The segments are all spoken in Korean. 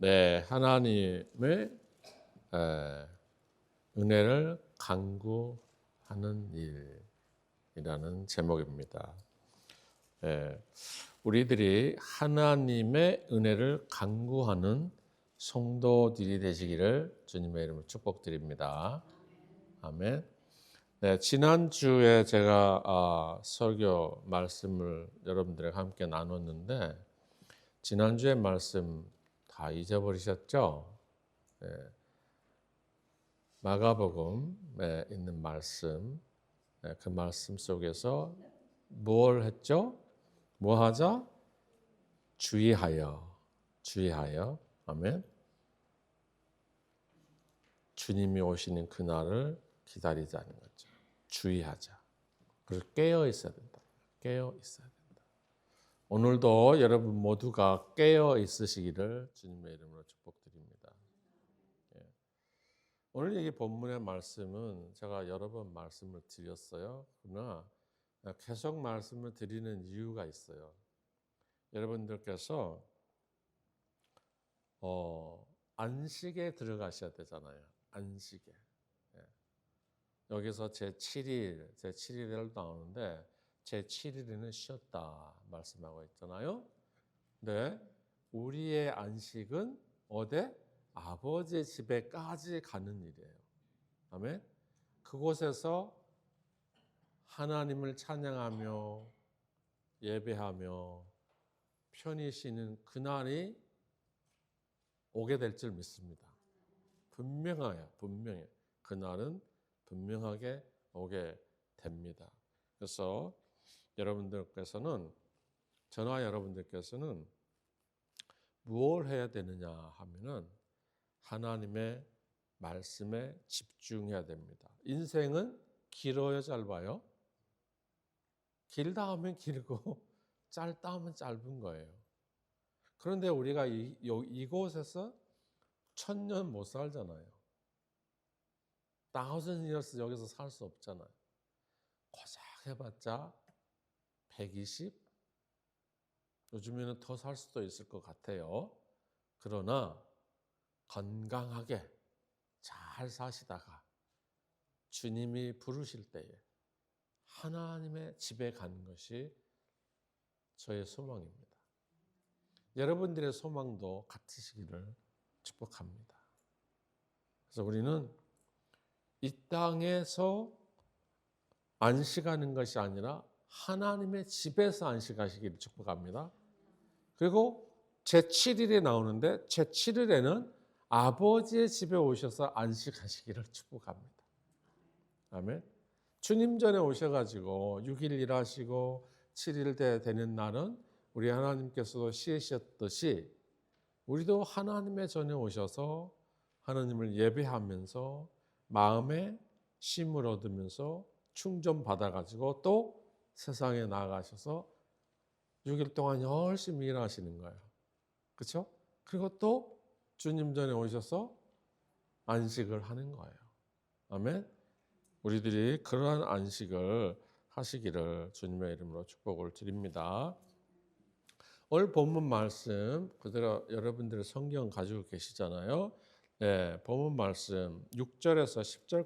네, 하나님의 은혜를 간구하는 일이라는 제목입니다. 우리들이 하나님의 은혜를 간구하는 성도들이 되시기를 주님의 이름으로 축복드립니다. 아멘. 네, 지난주에 제가 설교 말씀을 여러분들과 함께 나눴는데 지난주의 말씀 다 잊어버리셨죠? 네. 마가복음에 있는 말씀, 그 말씀 속에서 뭘 했죠? 뭐 하자? 주의하여. 아멘. 주님이 오시는 그날을 기다리자는 거죠. 주의하자. 그래서 깨어 있어야 된다. 깨어 있어야 된다. 오늘도 여러분 모두가 깨어 있으시기를 주님의 이름으로 축복드립니다. 오늘 여기 본문의 말씀은 제가 여러 번 말씀을 드렸어요. 그러나 계속 말씀을 드리는 이유가 있어요. 여러분들께서 안식에 들어가셔야 되잖아요. 안식에. 여기서 제7일을 나오는데 제7일에는 쉬었다 말씀하고 있잖아요. 네, 우리의 안식은 어디? 아버지의 집에까지 가는 일이에요. 아멘. 그곳에서 하나님을 찬양하며 예배하며 편히 쉬는 그날이 오게 될 줄 믿습니다. 분명해요. 그날은 분명하게 오게 됩니다. 그래서 저와 여러분들께서는 무엇을 해야 되느냐 하면은 하나님의 말씀에 집중해야 됩니다. 인생은 길어요, 짧아요? 길다 하면 길고 짧다 하면 짧은 거예요. 그런데 우리가 이곳에서 1000년 못 살잖아요. 1000 years 여기서 살 수 없잖아요. 고작 해봤자 120? 요즘에는 더 살 수도 있을 것 같아요. 그러나 건강하게 잘 사시다가 주님이 부르실 때에 하나님의 집에 가는 것이 저의 소망입니다. 여러분들의 소망도 같으시기를 축복합니다. 그래서 우리는 이 땅에서 안식하는 것이 아니라 하나님의 집에서 안식하시기를 축복합니다. 그리고 제7일에 나오는데 제7일에는 아버지의 집에 오셔서 안식하시기를 축복합니다. 아멘. 주님 전에 오셔가지고 6일 일하시고 7일 되는 날은 우리 하나님께서도 쉬셨듯이 우리도 하나님의 전에 오셔서 하나님을 예배하면서 마음에 쉼을 얻으면서 충전받아가지고 또 세상에 나가셔서 6일 동안 열심히 일하시는 거예요. 그렇죠? 그리고 또 주님 전에 오셔서 안식을 하는 거예요. 아멘. 우리들이 그러한 안식을 하시기를 주님의 이름으로 축복을 드립니다. 오늘 본문 말씀 그대로 여러분들의 성경 가지고 계시잖아요. 네, 본문 말씀 6절에서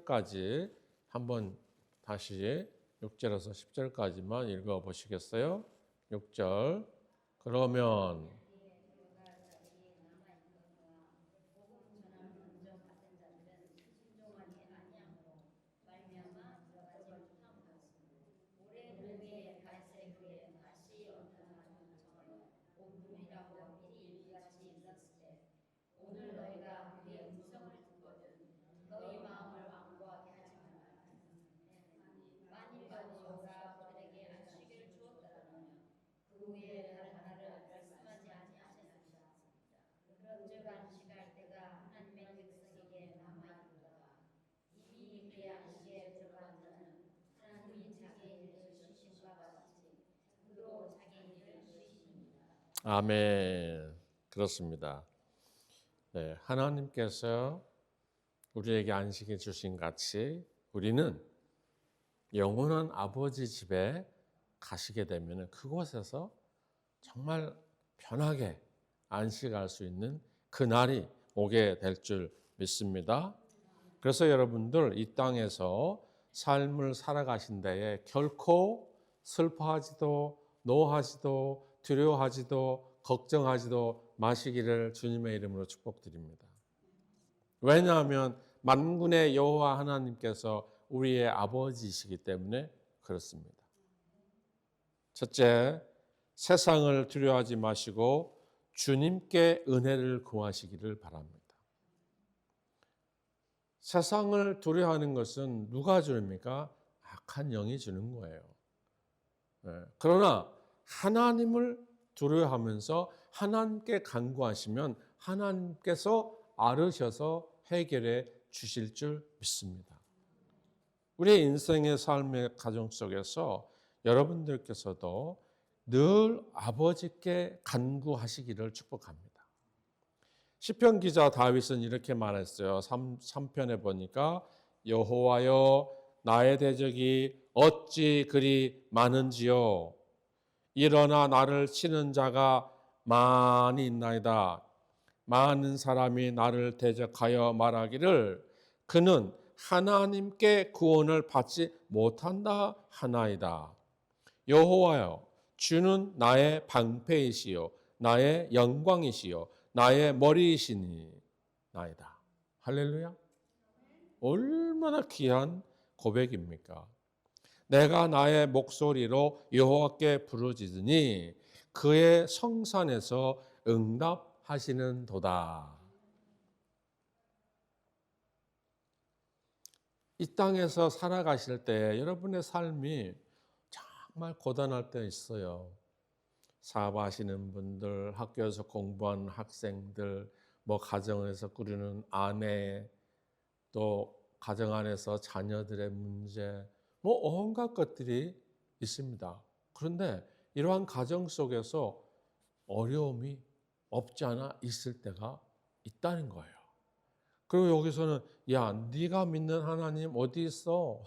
10절까지 한번 다시 6절에서 10절까지만 읽어 보시겠어요? 6절. 그러면 아멘. 그렇습니다. 네, 하나님께서 우리에게 안식해 주신 같이 우리는 영원한 아버지 집에 가시게 되면 그곳에서 정말 편하게 안식할 수 있는 그날이 오게 될 줄 믿습니다. 그래서 여러분들 이 땅에서 삶을 살아가신 데에 결코 슬퍼하지도 노하지도 두려워하지도 걱정하지도 마시기를 주님의 이름으로 축복드립니다. 왜냐하면 만군의 여호와 하나님께서 우리의 아버지이시기 때문에 그렇습니다. 첫째, 세상을 두려워하지 마시고 주님께 은혜를 구하시기를 바랍니다. 세상을 두려워하는 것은 누가 주입니까? 악한 영이 주는 거예요. 그러나 하나님을 두려워하면서 하나님께 간구하시면 하나님께서 알으셔서 해결해 주실 줄 믿습니다. 우리의 인생의 삶의 가정 속에서 여러분들께서도 늘 아버지께 간구하시기를 축복합니다. 시편 기자 다윗은 이렇게 말했어요. 3편에 보니까 여호와여 나의 대적이 어찌 그리 많은지요. 일어나 나를 치는 자가 많이 있나이다. 많은 사람이 나를 대적하여 말하기를 그는 하나님께 구원을 받지 못한다 하나이다. 여호와여 주는 나의 방패이시요 나의 영광이시요 나의 머리이시니 나이다. 할렐루야. 얼마나 귀한 고백입니까? 내가 나의 목소리로 여호와께 부르짖으니 그의 성산에서 응답하시는 도다. 이 땅에서 살아가실 때 여러분의 삶이 정말 고단할 때 있어요. 사업하시는 분들, 학교에서 공부하는 학생들, 가정에서 꾸리는 아내, 또 가정 안에서 자녀들의 문제, 온갖 것들이 있습니다. 그런데 이러한 가정 속에서 어려움이 없지 않아 있을 때가 있다는 거예요. 그리고 여기서는 야, 네가 믿는 하나님 어디 있어?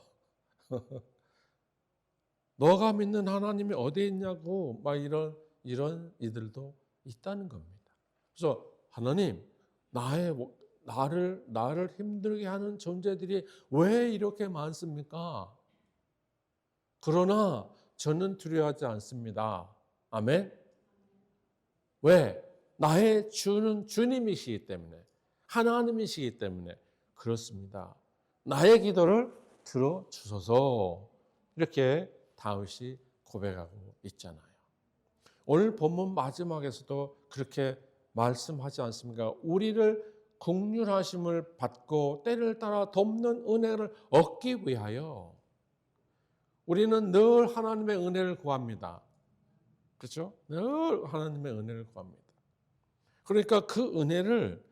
너가 믿는 하나님이 어디 있냐고 막 이런 이들도 있다는 겁니다. 그래서 하나님, 나를 힘들게 하는 존재들이 왜 이렇게 많습니까? 그러나 저는 두려워하지 않습니다. 아멘. 왜? 나의 주는 주님이시기 때문에, 하나님이시기 때문에 그렇습니다. 나의 기도를 들어주소서. 이렇게 다윗이 고백하고 있잖아요. 오늘 본문 마지막에서도 그렇게 말씀하지 않습니까? 우리를 긍휼하심을 받고 때를 따라 돕는 은혜를 얻기 위하여 우리는 늘 하나님의 은혜를 구합니다. 그렇죠? 늘 하나님의 은혜를 구합니다. 그러니까 그 은혜를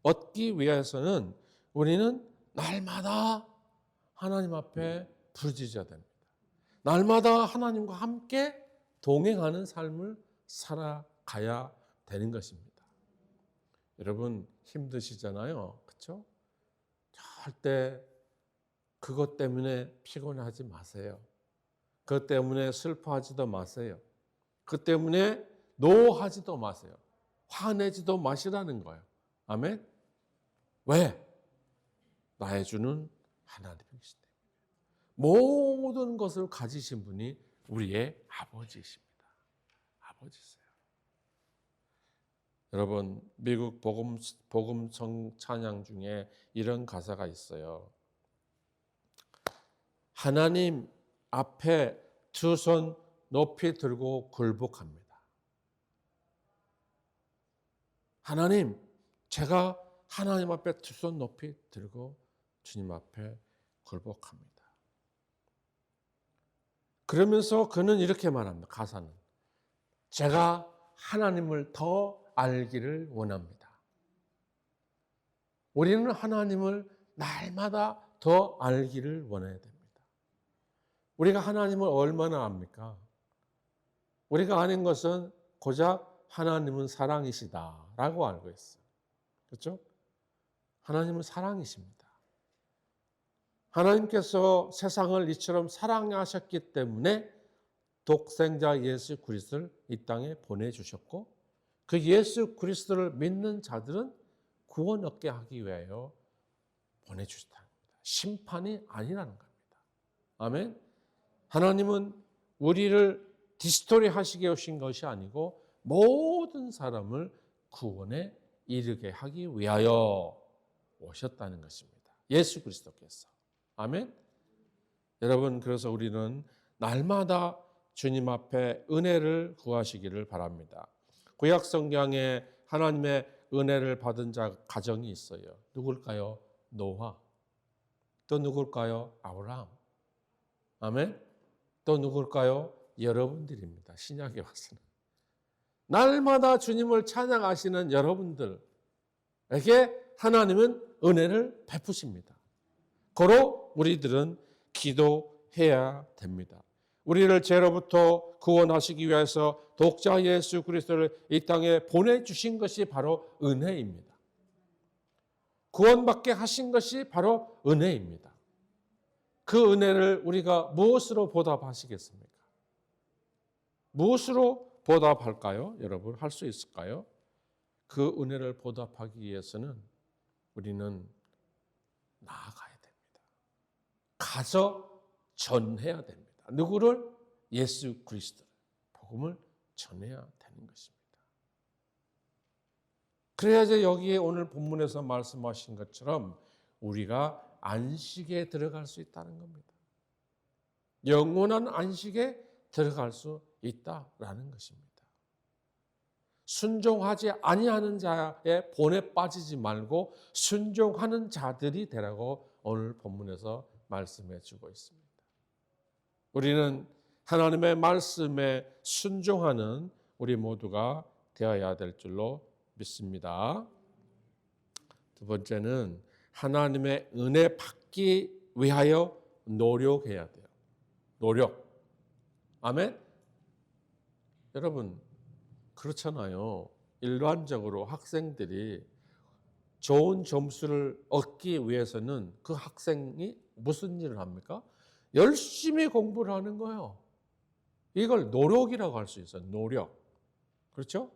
얻기 위해서는 우리는 날마다 하나님 앞에 부르짖어야 됩니다. 날마다 하나님과 함께 동행하는 삶을 살아가야 되는 것입니다. 여러분 힘드시잖아요. 그렇죠? 절대 그것 때문에 피곤하지 마세요. 그것 때문에 슬퍼하지도 마세요. 그 때문에 노하지도 마세요. 화내지도 마시라는 거예요. 아멘? 왜? 나의 주는 하나님이시기 때문에. 모든 것을 가지신 분이 우리의 아버지이십니다. 아버지세요. 여러분, 미국 복음성 찬양 중에 이런 가사가 있어요. 하나님 앞에 두 손 높이 들고 굴복합니다. 하나님, 제가 하나님 앞에 두 손 높이 들고 주님 앞에 굴복합니다. 그러면서 그는 이렇게 말합니다. 가사는. 제가 하나님을 더 알기를 원합니다. 우리는 하나님을 날마다 더 알기를 원해야 됩니다. 우리가 하나님을 얼마나 압니까? 우리가 아는 것은 고작 하나님은 사랑이시다라고 알고 있어요. 그렇죠? 하나님은 사랑이십니다. 하나님께서 세상을 이처럼 사랑하셨기 때문에 독생자 예수 그리스도를 이 땅에 보내주셨고 그 예수 그리스도를 믿는 자들은 구원 얻게 하기 위하여 보내주셨다는 겁니다. 심판이 아니라는 겁니다. 아멘. 하나님은 우리를 디스토리 하시게 오신 것이 아니고 모든 사람을 구원에 이르게 하기 위하여 오셨다는 것입니다. 예수 그리스도께서. 아멘. 여러분, 그래서 우리는 날마다 주님 앞에 은혜를 구하시기를 바랍니다. 구약 성경에 하나님의 은혜를 받은 자 가정이 있어요. 누굴까요? 노아. 또 누굴까요? 아브라함. 아멘. 또 누굴까요? 여러분들입니다. 신약에 와서는. 날마다 주님을 찬양하시는 여러분들에게 하나님은 은혜를 베푸십니다. 고로 우리들은 기도해야 됩니다. 우리를 죄로부터 구원하시기 위해서 독자 예수 그리스도를 이 땅에 보내주신 것이 바로 은혜입니다. 구원받게 하신 것이 바로 은혜입니다. 그 은혜를 우리가 무엇으로 보답하시겠습니까? 무엇으로 보답할까요? 여러분, 할 수 있을까요? 그 은혜를 보답하기 위해서는 우리는 나아가야 됩니다. 가서 전해야 됩니다. 누구를? 예수 그리스도를. 복음을 전해야 되는 것입니다. 그래야지 여기에 오늘 본문에서 말씀하신 것처럼 우리가 안식에 들어갈 수 있다는 겁니다. 영원한 안식에 들어갈 수 있다라는 것입니다. 순종하지 아니하는 자의 본에 빠지지 말고 순종하는 자들이 되라고 오늘 본문에서 말씀해 주고 있습니다. 우리는 하나님의 말씀에 순종하는 우리 모두가 되어야 될 줄로 믿습니다. 두 번째는 하나님의 은혜 받기 위하여 노력해야 돼요. 노력. 아멘? 여러분, 그렇잖아요. 일반적으로 학생들이 좋은 점수를 얻기 위해서는 그 학생이 무슨 일을 합니까? 열심히 공부를 하는 거예요. 이걸 노력이라고 할 수 있어요. 노력. 그렇죠?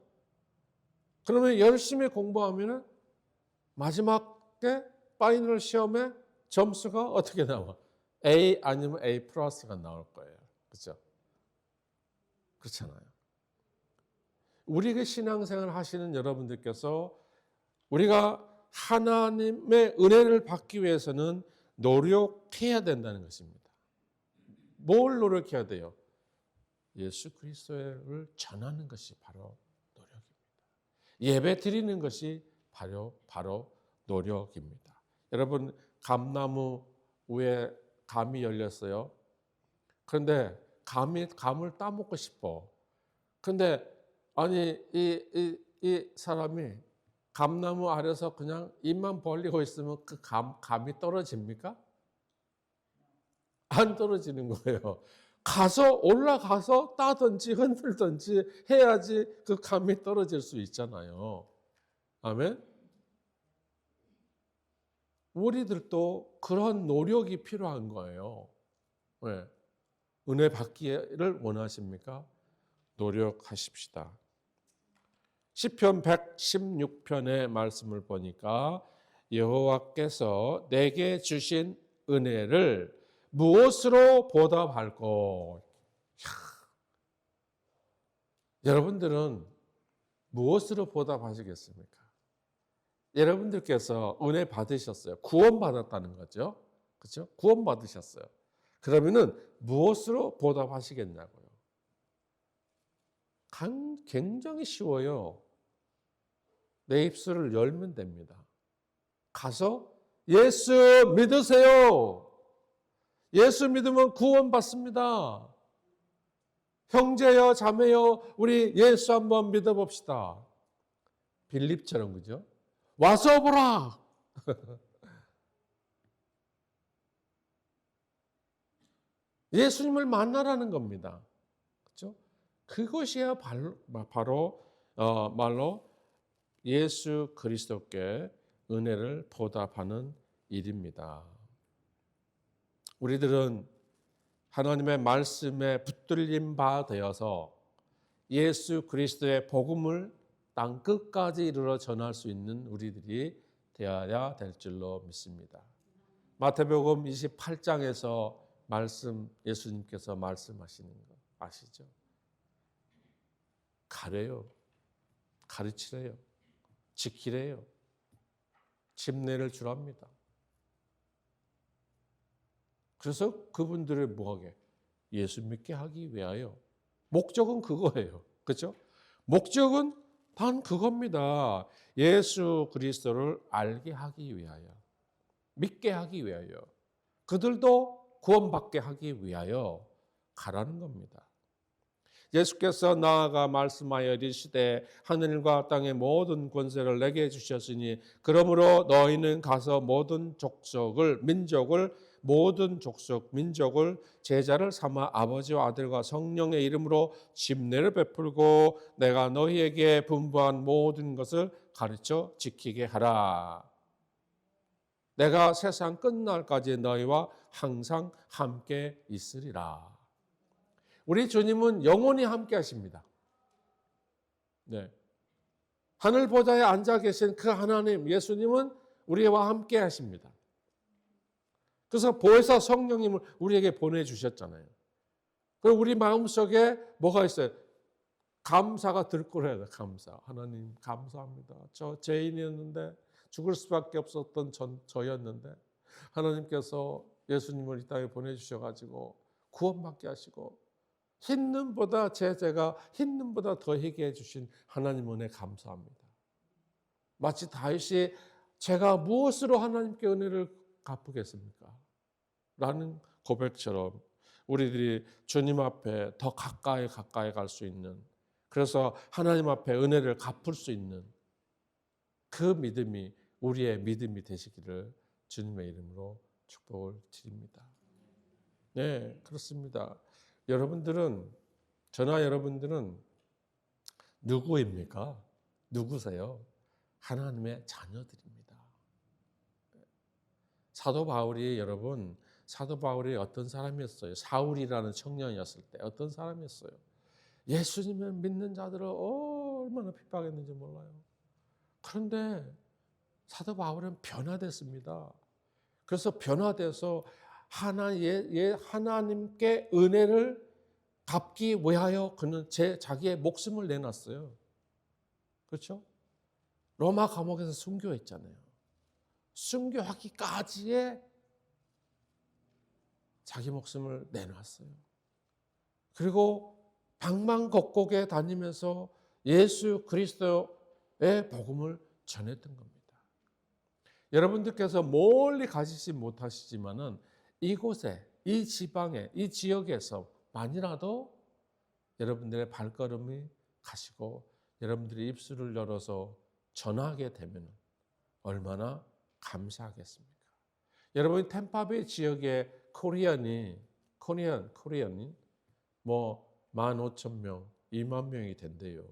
그러면 열심히 공부하면 마지막에 파이널 시험에 점수가 어떻게 나와? A 아니면 A 플러스가 나올 거예요. 그렇죠? 그렇잖아요. 우리가 신앙생활 하시는 여러분들께서 우리가 하나님의 은혜를 받기 위해서는 노력해야 된다는 것입니다. 뭘 노력해야 돼요? 예수 그리스도를 전하는 것이 바로 노력입니다. 예배 드리는 것이 바로 노력입니다. 여러분, 감나무 위에 감이 열렸어요. 그런데 감을 따먹고 싶어. 그런데 아니 이 사람이 감나무 아래서 그냥 입만 벌리고 있으면 그 감이 떨어집니까? 안 떨어지는 거예요. 올라가서 따든지 흔들든지 해야지 그 감이 떨어질 수 있잖아요. 아멘? 우리들도 그런 노력이 필요한 거예요. 왜? 은혜 받기를 원하십니까? 노력하십시다. 시편 116편의 말씀을 보니까 여호와께서 내게 주신 은혜를 무엇으로 보답할꼬? 여러분들은 무엇으로 보답하시겠습니까? 여러분들께서 은혜 받으셨어요. 구원받았다는 거죠. 그렇죠? 구원받으셨어요. 그러면은 무엇으로 보답하시겠냐고요. 굉장히 쉬워요. 내 입술을 열면 됩니다. 가서 예수 믿으세요. 예수 믿으면 구원받습니다. 형제여 자매여 우리 예수 한번 믿어봅시다. 빌립처럼 그죠? 와서 보라. 예수님을 만나라는 겁니다. 그렇죠? 그것이야 바로 말로 예수 그리스도께 은혜를 보답하는 일입니다. 우리들은 하나님의 말씀에 붙들린 바 되어서 예수 그리스도의 복음을 땅 끝까지 이르러 전할 수 있는 우리들이 되어야 될 줄로 믿습니다. 마태복음 28장에서 예수님께서 말씀하시는 거 아시죠? 가래요. 가르치래요. 지키래요. 집례를 주랍니다. 그래서 그분들을 뭐하게? 예수 믿게 하기 위하여. 목적은 그거예요. 그렇죠? 목적은 단 그겁니다. 예수 그리스도를 알게 하기 위하여. 믿게 하기 위하여. 그들도 구원받게 하기 위하여 가라는 겁니다. 예수께서 나아가 말씀하여 이르시되 하늘과 땅의 모든 권세를 내게 주셨으니 그러므로 너희는 가서 모든 민족을 제자를 삼아 아버지와 아들과 성령의 이름으로 집례를 베풀고 내가 너희에게 분부한 모든 것을 가르쳐 지키게 하라. 내가 세상 끝날까지 너희와 항상 함께 있으리라. 우리 주님은 영원히 함께 하십니다. 네. 하늘 보좌에 앉아 계신 그 하나님 예수님은 우리와 함께 하십니다. 그래서 보혜사 성령님을 우리에게 보내주셨잖아요. 그리고 우리 마음속에 뭐가 있어요? 감사가 들끓어야 돼요. 감사. 하나님 감사합니다. 저 죄인이었는데 죽을 수밖에 없었던 저였는데 하나님께서 예수님을 이 땅에 보내주셔가지고 구원받게 하시고 흰 눈보다 제 죄가 흰 눈보다 더 희게 해주신 하나님 은혜 감사합니다. 마치 다윗이 제가 무엇으로 하나님께 은혜를 갚으겠습니까? 라는 고백처럼 우리들이 주님 앞에 더 가까이 갈 수 있는, 그래서 하나님 앞에 은혜를 갚을 수 있는 그 믿음이 우리의 믿음이 되시기를 주님의 이름으로 축복을 드립니다. 네, 그렇습니다. 저나 여러분들은 누구입니까? 누구세요? 하나님의 자녀들입니다. 사도 바울이 어떤 사람이었어요? 사울이라는 청년이었을 때 어떤 사람이었어요? 예수님을 믿는 자들을 얼마나 핍박했는지 몰라요. 그런데 사도 바울은 변화됐습니다. 그래서 변화돼서 하나님께 은혜를 갚기 위하여 그는 자기의 목숨을 내놨어요. 그렇죠? 로마 감옥에서 순교했잖아요. 순교하기까지의 자기 목숨을 내놨어요. 그리고 방방곡곡에 다니면서 예수 그리스도의 복음을 전했던 겁니다. 여러분들께서 멀리 가시지 못하시지만은 이곳에, 이 지방에, 이 지역에서만이라도 여러분들의 발걸음이 가시고 여러분들의 입술을 열어서 전하게 되면 얼마나 감사하겠습니까? 여러분 템파베이 지역에 코리안이 15,000명, 2만 명이 된대요.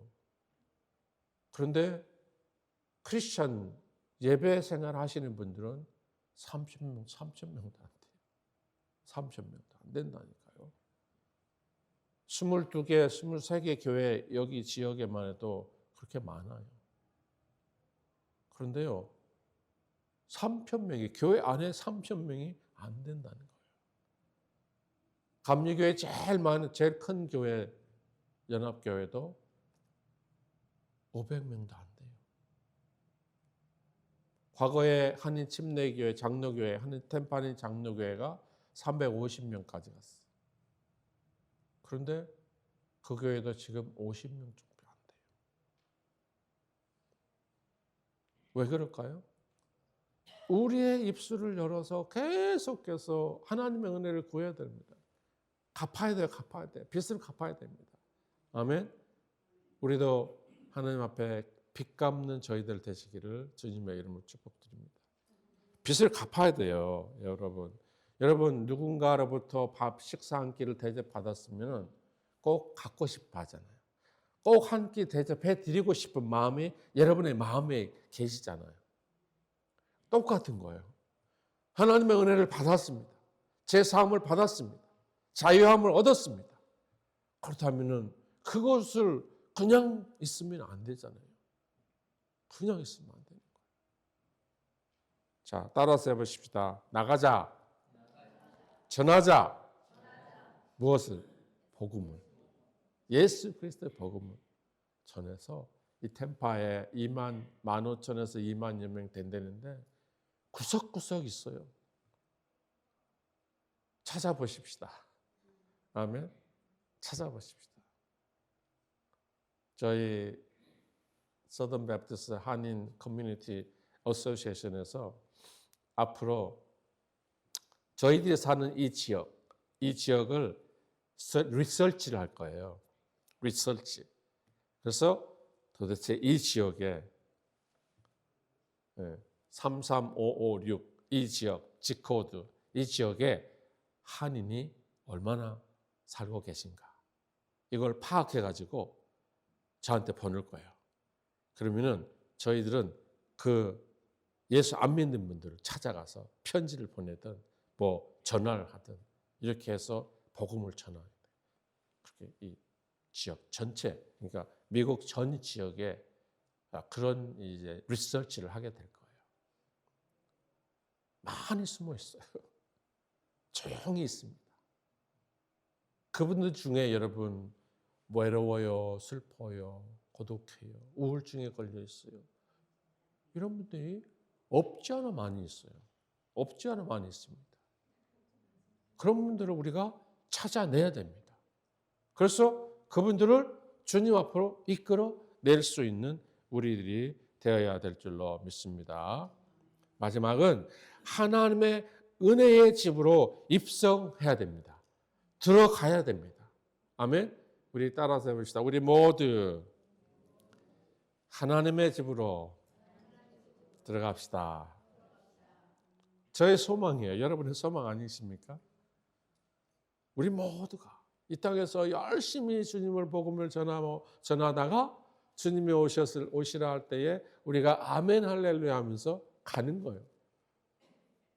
그런데 크리스천 예배 생활 하시는 분들은 3,000명도 안 돼요. 3,000명도 안 된다니까요. 22개, 23개 교회 여기 지역에만 해도 그렇게 많아요. 그런데요, 3,000명이, 교회 안에 3,000명이 안 된다는 거예요. 감리교회 제일 큰 교회, 연합교회도 500명도 안 돼요. 과거에 한인 침례교회, 장로교회, 한인 템파닌 장로교회가 350명까지 갔어요. 그런데 그 교회도 지금 50명 정도 안 돼요. 왜 그럴까요? 우리의 입술을 열어서 계속해서 하나님의 은혜를 구해야 됩니다. 갚아야 돼요. 빚을 갚아야 됩니다. 아멘. 우리도 하나님 앞에 빚 갚는 저희들 되시기를 주님의 이름으로 축복드립니다. 빚을 갚아야 돼요, 여러분. 여러분 누군가로부터 식사 한 끼를 대접받았으면 꼭 갖고 싶어 하잖아요. 꼭 한 끼 대접해 드리고 싶은 마음이 여러분의 마음에 계시잖아요. 똑같은 거예요. 하나님의 은혜를 받았습니다. 제 사함을 받았습니다. 자유함을 얻었습니다. 그렇다면 그것을 그냥 있으면 안 되잖아요. 그냥 있으면 안 되는 거예요. 자, 따라서 해보십시다. 나가자. 전하자. 무엇을? 복음을. 예수 그리스도의 복음을 전해서 이 템파에 15,000에서 20,000여 명 된다는데 구석구석 있어요. 찾아보십시다. 아멘. 찾아보십시다. 저희 서던 베프티스트 한인 커뮤니티 어소시에이션에서 앞으로 저희들이 사는 이 지역을 리서치를 할 거예요. 리서치. 그래서 도대체 이 지역에 33556 이 지역, 지코드 이 지역에 한인이 얼마나 살고 계신가 이걸 파악해가지고 저한테 보낼 거예요. 그러면은 저희들은 그 예수 안 믿는 분들을 찾아가서 편지를 보내든 뭐 전화를 하든 이렇게 해서 복음을 전하게 돼요. 그렇게 이 지역 전체, 그러니까 미국 전 지역에 그런 이제 리서치를 하게 될 거예요. 많이 숨어 있어요. 조용히 있습니다. 그분들 중에 여러분 외로워요, 슬퍼요, 고독해요, 우울증에 걸려 있어요. 이런 분들이 없지 않아 많이 있어요. 없지 않아 많이 있습니다. 그런 분들을 우리가 찾아내야 됩니다. 그래서 그분들을 주님 앞으로 이끌어 낼 수 있는 우리들이 되어야 될 줄로 믿습니다. 마지막은 하나님의 은혜의 집으로 입성해야 됩니다. 들어가야 됩니다. 아멘. 우리 따라서 해봅시다. 우리 모두 하나님의 집으로 들어갑시다. 저의 소망이에요. 여러분의 소망 아니십니까? 우리 모두가 이 땅에서 열심히 주님을 복음을 전하다가 주님이 오시라 할 때에 우리가 아멘 할렐루야 하면서 가는 거예요.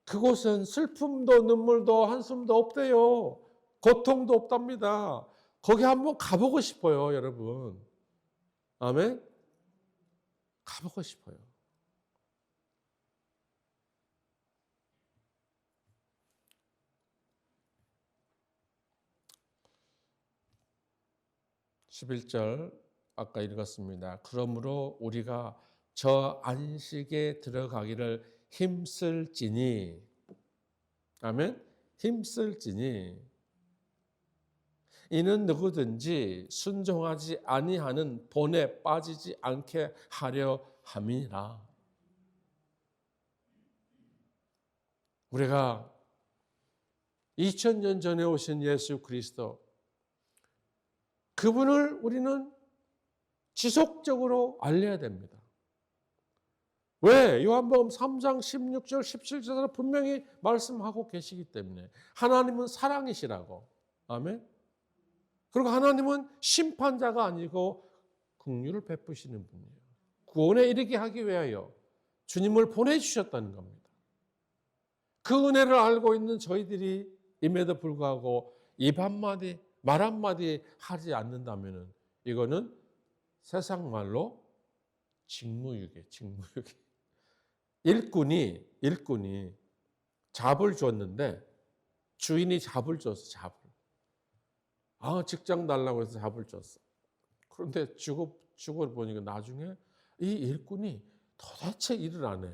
그곳은 슬픔도 눈물도 한숨도 없대요. 고통도 없답니다. 거기 한번 가보고 싶어요, 여러분. 아멘? 가보고 싶어요. (11절) 아까 읽었습니다. 그러므로 우리가 저 안식에 들어가기를 힘쓸지니, 아멘? 힘쓸지니 이는 누구든지 순종하지 아니하는 본에 빠지지 않게 하려 함이라. 우리가 2000년 전에 오신 예수 그리스도, 그분을 우리는 지속적으로 알려야 됩니다. 왜? 요한복음 3장 16절 17절에 분명히 말씀하고 계시기 때문에 하나님은 사랑이시라고. 아멘. 그리고 하나님은 심판자가 아니고 긍휼을 베푸시는 분이에요. 구원에 이르게 하기 위하여 주님을 보내주셨다는 겁니다. 그 은혜를 알고 있는 저희들이 임에도 불구하고 입 한마디 말 한마디 하지 않는다면 이거는 세상 말로 직무유기. 일꾼이 잡을 줬는데 주인이 잡을 줬어. 직장 달라고 해서 잡을 줬어. 그런데 죽어 보니까 나중에 이 일꾼이 도대체 일을 안 해.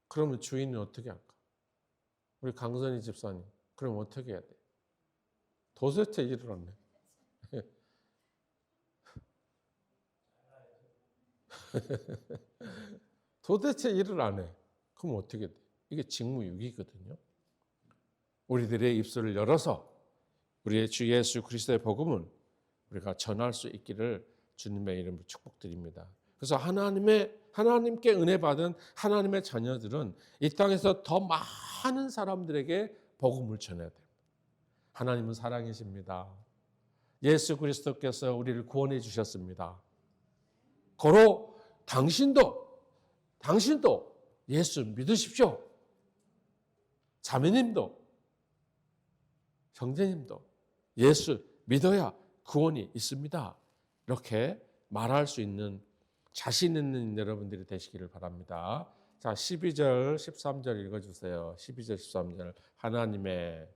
그러면 주인은 어떻게 할까? 우리 강선희 집사님, 그럼 어떻게 해야 돼? 도대체 일을 안 해. 도대체 일을 안 해. 그럼 어떻게 돼? 이게 직무유기거든요. 우리들의 입술을 열어서 우리의 주 예수 그리스도의 복음은 우리가 전할 수 있기를 주님의 이름으로 축복드립니다. 그래서 하나님께 은혜 받은 하나님의 자녀들은 이 땅에서 더 많은 사람들에게 복음을 전해야 됩니다. 하나님은 사랑이십니다. 예수 그리스도께서 우리를 구원해 주셨습니다. 고로 당신도 예수 믿으십시오. 자매님도 형제님도 예수 믿어야 구원이 있습니다. 이렇게 말할 수 있는 자신 있는 여러분들이 되시기를 바랍니다. 자, 12절, 13절 읽어주세요. 12절, 13절. 하나님의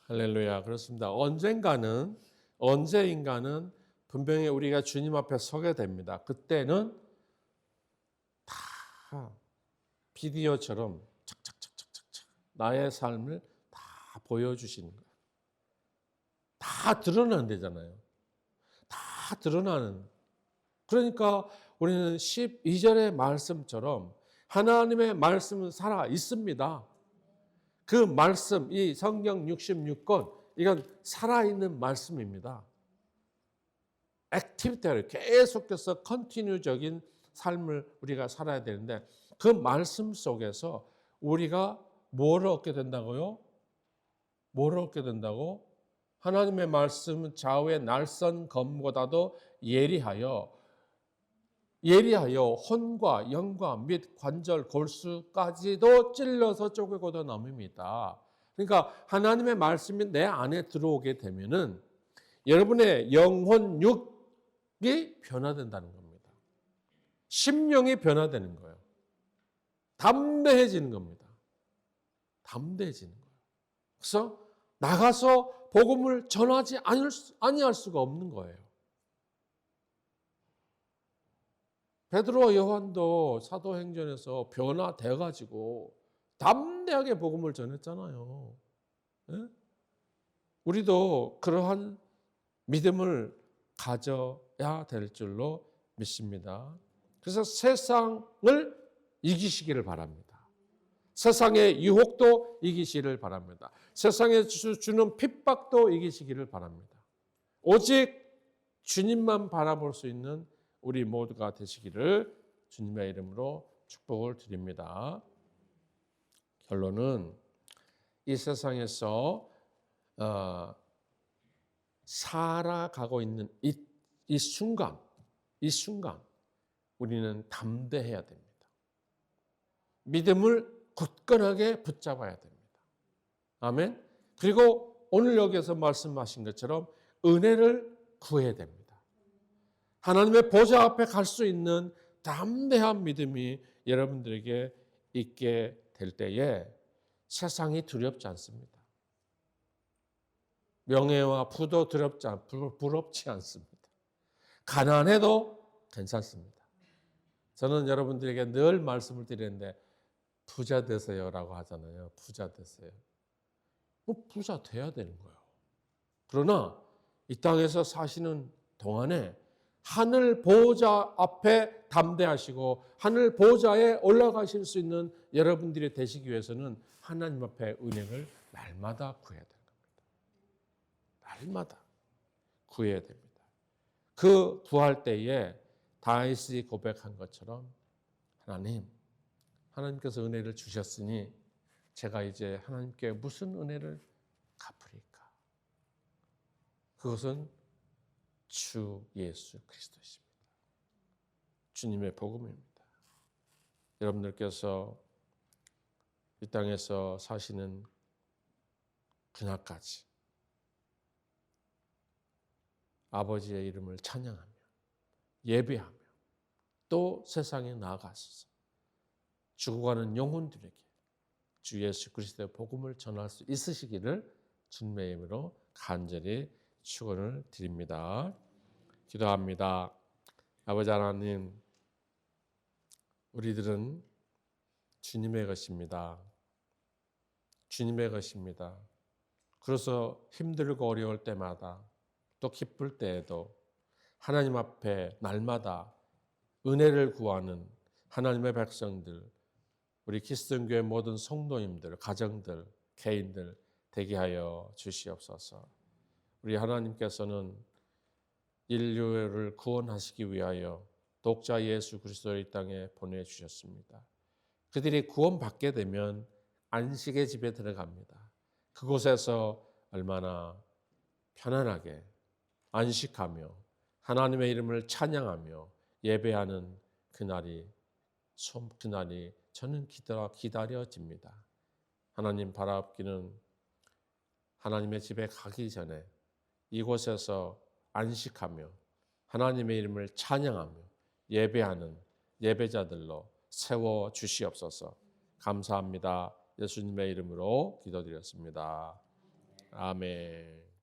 할렐루야. 그렇습니다. 언제인가는 분명히 우리가 주님 앞에 서게 됩니다. 그때는 다 비디오처럼 착착착착착 나의 삶을 다 보여주시는 거예요. 다 드러나는 데잖아요. 다 드러나는. 그러니까 우리는 12절의 말씀처럼 하나님의 말씀은 살아 있습니다. 그 말씀, 이 성경 66권, 이건 살아있는 말씀입니다. 액티비티를 계속해서 컨티뉴적인 삶을 우리가 살아야 되는데 그 말씀 속에서 우리가 뭐를 얻게 된다고요? 뭐를 얻게 된다고? 하나님의 말씀은 좌우의 날선 검보다도 예리하여 혼과 영과 및 관절 골수까지도 찔러서 쪼개고도 남습니다. 그러니까 하나님의 말씀이 내 안에 들어오게 되면은 여러분의 영혼 육이 변화된다는 겁니다. 심령이 변화되는 거예요. 담대해지는 겁니다. 담대해지는 거예요. 그래서 나가서 복음을 전하지 아니할 수가 없는 거예요. 베드로와 요한도 사도행전에서 변화돼가지고 담대하게 복음을 전했잖아요. 네? 우리도 그러한 믿음을 가져야 될 줄로 믿습니다. 그래서 세상을 이기시기를 바랍니다. 세상의 유혹도 이기시기를 바랍니다. 세상에 주는 핍박도 이기시기를 바랍니다. 오직 주님만 바라볼 수 있는 우리 모두가 되시기를 주님의 이름으로 축복을 드립니다. 결론은 이 세상에서 살아가고 있는 이 순간 우리는 담대해야 됩니다. 믿음을 굳건하게 붙잡아야 됩니다. 아멘. 그리고 오늘 여기서 말씀하신 것처럼 은혜를 구해야 됩니다. 하나님의 보좌 앞에 갈 수 있는 담대한 믿음이 여러분들에게 있게 될 때에 세상이 두렵지 않습니다. 명예와 부도 부럽지 않습니다. 가난해도 괜찮습니다. 저는 여러분들에게 늘 말씀을 드리는데 부자 되세요라고 하잖아요. 부자 되세요. 부자 돼야 되는 거예요. 그러나 이 땅에서 사시는 동안에 하늘 보좌 앞에 담대하시고 하늘 보좌에 올라가실 수 있는 여러분들이 되시기 위해서는 하나님 앞에 은혜를 날마다 구해야 되는 겁니다. 날마다 구해야 됩니다. 그 구할 때에 다윗이 고백한 것처럼 하나님께서 은혜를 주셨으니 제가 이제 하나님께 무슨 은혜를 갚으리까? 그것은 주 예수 그리스도십니다. 주님의 복음입니다. 여러분들께서 이 땅에서 사시는 그날까지 아버지의 이름을 찬양하며 예배하며 또 세상에 나아가서 죽어가는 영혼들에게 주 예수 그리스도의 복음을 전할 수 있으시기를 주님의 이름으로 간절히 축원을 드립니다. 기도합니다. 아버지 하나님, 우리들은 주님의 것입니다. 주님의 것입니다. 그래서 힘들고 어려울 때마다 또 기쁠 때에도 하나님 앞에 날마다 은혜를 구하는 하나님의 백성들, 우리 그리스도교회 모든 성도님들, 가정들, 개인들 되게 하여 주시옵소서. 우리 하나님께서는 인류를 구원하시기 위하여 독자 예수 그리스도를 이 땅에 보내주셨습니다. 그들이 구원받게 되면 안식의 집에 들어갑니다. 그곳에서 얼마나 편안하게 안식하며 하나님의 이름을 찬양하며 예배하는 그날이 저는 기다려집니다. 하나님 바라옵기는 하나님의 집에 가기 전에 이곳에서 안식하며 하나님의 이름을 찬양하며 예배하는 예배자들로 세워 주시옵소서. 감사합니다. 예수님의 이름으로 기도드렸습니다. 아멘.